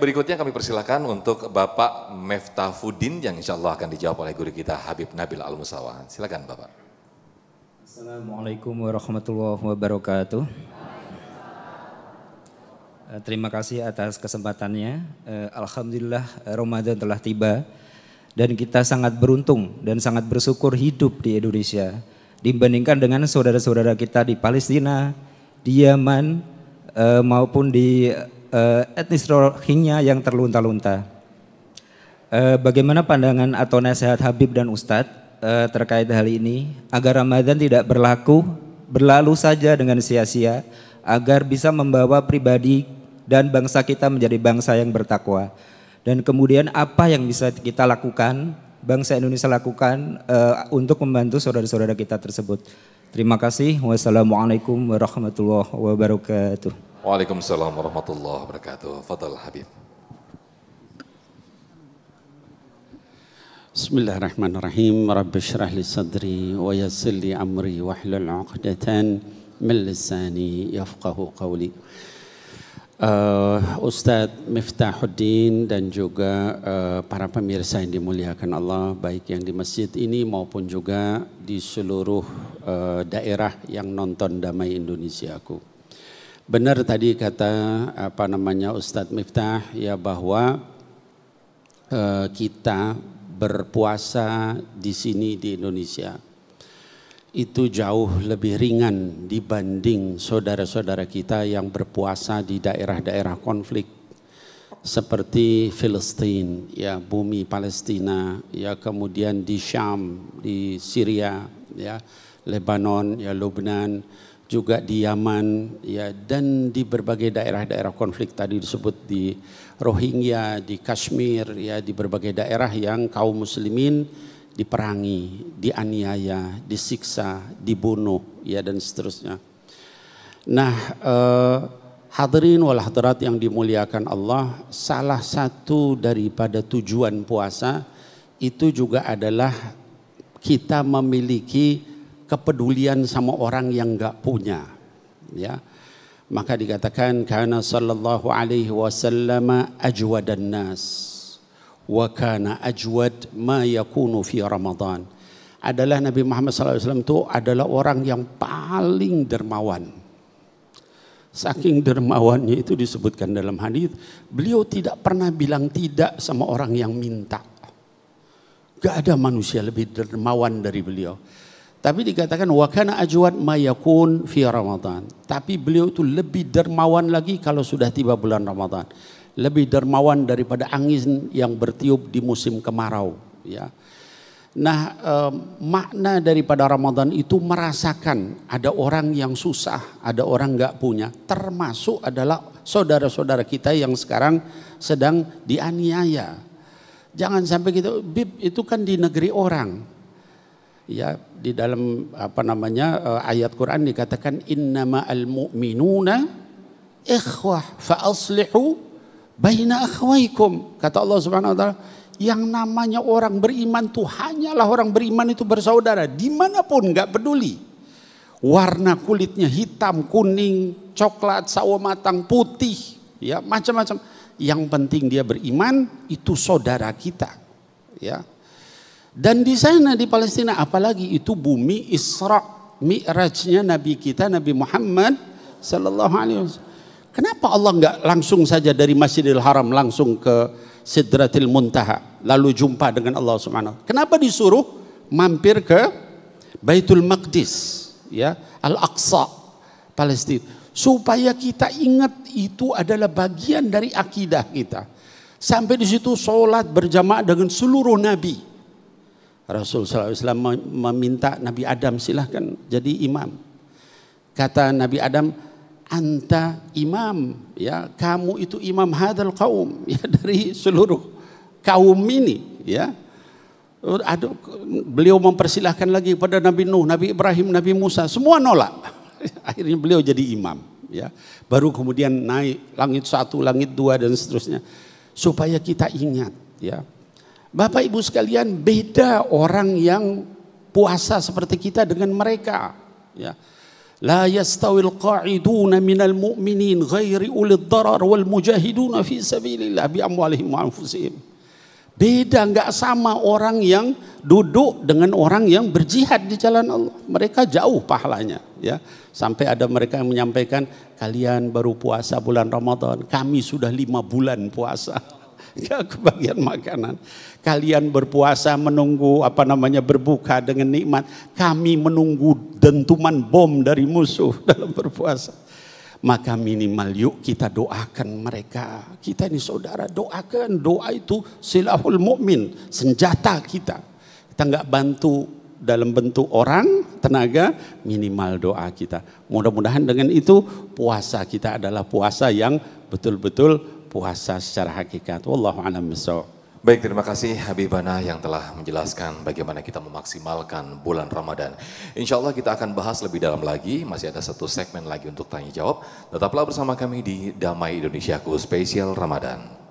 berikutnya kami persilakan untuk Bapak Meftafuddin yang insya Allah akan dijawab oleh guru kita Habib Nabil Al-Musawa. Silakan Bapak. Assalamualaikum warahmatullahi wabarakatuh. Terima kasih atas kesempatannya. Alhamdulillah Ramadan telah tiba dan kita sangat beruntung dan sangat bersyukur hidup di Indonesia dibandingkan dengan saudara-saudara kita di Palestina, di Yaman maupun di etnis Rohingya yang terlunta-lunta. Bagaimana pandangan atau nasihat Habib dan Ustadz terkait hal ini agar Ramadan tidak berlalu saja dengan sia-sia, agar bisa membawa pribadi dan bangsa kita menjadi bangsa yang bertakwa. Dan kemudian apa yang bisa kita lakukan, bangsa Indonesia lakukan untuk membantu saudara-saudara kita tersebut. Terima kasih. Wassalamualaikum warahmatullahi wabarakatuh. Waalaikumsalam warahmatullahi wabarakatuh. Fadal Habib. Bismillahirrahmanirrahim. Rabbi syrah li sadri wa yassir li amri wahlul 'uqdatan min lisani yafqahu qawli. Ustadz Miftahuddin dan juga para pemirsa yang dimuliakan Allah, baik yang di masjid ini maupun juga di seluruh daerah yang nonton Damai Indonesiaku. Benar tadi kata Ustadz Miftah ya, bahwa kita berpuasa di sini di Indonesia itu jauh lebih ringan dibanding saudara-saudara kita yang berpuasa di daerah-daerah konflik seperti Filistin, ya, bumi Palestina, ya, kemudian di Syam, di Syria, ya, Lebanon, ya, Lebanon, juga di Yaman, ya, dan di berbagai daerah-daerah konflik tadi disebut di Rohingya, di Kashmir, ya, di berbagai daerah yang kaum muslimin diperangi, dianiaya, disiksa, dibunuh, ya, dan seterusnya. Nah, hadirin wal hadirat yang dimuliakan Allah, salah satu daripada tujuan puasa itu juga adalah kita memiliki kepedulian sama orang yang enggak punya, ya. Maka dikatakan kana sallallahu alaihi wasallam ajwadan nas wa kana ajwad ma yakunu fi Ramadan. Adalah Nabi Muhammad SAW itu adalah orang yang paling dermawan. Saking dermawannya itu disebutkan dalam hadis, beliau tidak pernah bilang tidak sama orang yang minta. Gak ada manusia lebih dermawan dari beliau. Tapi dikatakan wa kana ajwad ma yakun fi Ramadan. Tapi beliau itu lebih dermawan lagi kalau sudah tiba bulan Ramadan. Lebih dermawan daripada angin yang bertiup di musim kemarau, ya. Nah, makna daripada Ramadan itu merasakan ada orang yang susah, ada orang enggak punya, termasuk adalah saudara-saudara kita yang sekarang sedang dianiaya. Jangan sampai gitu, Bib, itu kan di negeri orang. Ya, di dalam ayat Quran dikatakan innama al-mu'minuna ikhwah fa aslihu baina akhwaikum. Kata Allah Subhanahu wa taala, yang namanya orang beriman tuh hanyalah orang beriman itu bersaudara dimanapun, nggak peduli warna kulitnya hitam, kuning, coklat, sawo matang, putih, ya, macam-macam. Yang penting dia beriman, itu saudara kita, ya. Dan di sana di Palestina, apalagi itu bumi Isra Mi'rajnya Nabi kita Nabi Muhammad sallallahu alaihi wasallam. Kenapa Allah enggak langsung saja dari Masjidil Haram langsung ke Sidratil Muntaha lalu jumpa dengan Allah Subhanahu? Kenapa disuruh mampir ke Baitul Maqdis, ya, Al-Aqsa, Palestina, supaya kita ingat itu adalah bagian dari akidah kita. Sampai di situ sholat berjamaah dengan seluruh nabi. Rasulullah SAW meminta Nabi Adam, silahkan jadi imam. Kata Nabi Adam, anta imam, ya, kamu itu imam hadal kaum, ya, dari seluruh kaum ini, ya. Beliau mempersilahkan lagi pada Nabi Nuh, Nabi Ibrahim, Nabi Musa, semua nolak. Akhirnya beliau jadi imam, ya. Baru kemudian naik langit 1, langit 2 dan seterusnya. Supaya kita ingat, ya. Bapak Ibu sekalian, beda orang yang puasa seperti kita dengan mereka, ya. La yastawil qa'iduna minal mu'minin ghairi ulid darar wal mujahiduna fi sabilillah bi amwalihim wa anfusihim. Beda, nggak sama orang yang duduk dengan orang yang berjihad di jalan Allah. Mereka jauh pahalanya, ya. Sampai ada mereka yang menyampaikan, kalian baru puasa bulan Ramadan, kami sudah 5 bulan puasa. Gak kebagian makanan. Kalian berpuasa menunggu berbuka dengan nikmat. Kami menunggu dentuman bom dari musuh dalam berpuasa. Maka minimal yuk kita doakan mereka. Kita ini saudara, doakan. Doa itu silahul mukmin, senjata kita. Kita nggak bantu dalam bentuk orang, tenaga, minimal doa kita. Mudah-mudahan dengan itu puasa kita adalah puasa yang betul-betul puasa secara hakikat. Wallahu a'lam bishawab. Baik, terima kasih Habibana yang telah menjelaskan bagaimana kita memaksimalkan bulan Ramadan. Insya Allah kita akan bahas lebih dalam lagi, masih ada satu segmen lagi untuk tanya jawab. Tetaplah bersama kami di Damai Indonesiaku Spesial Ramadan.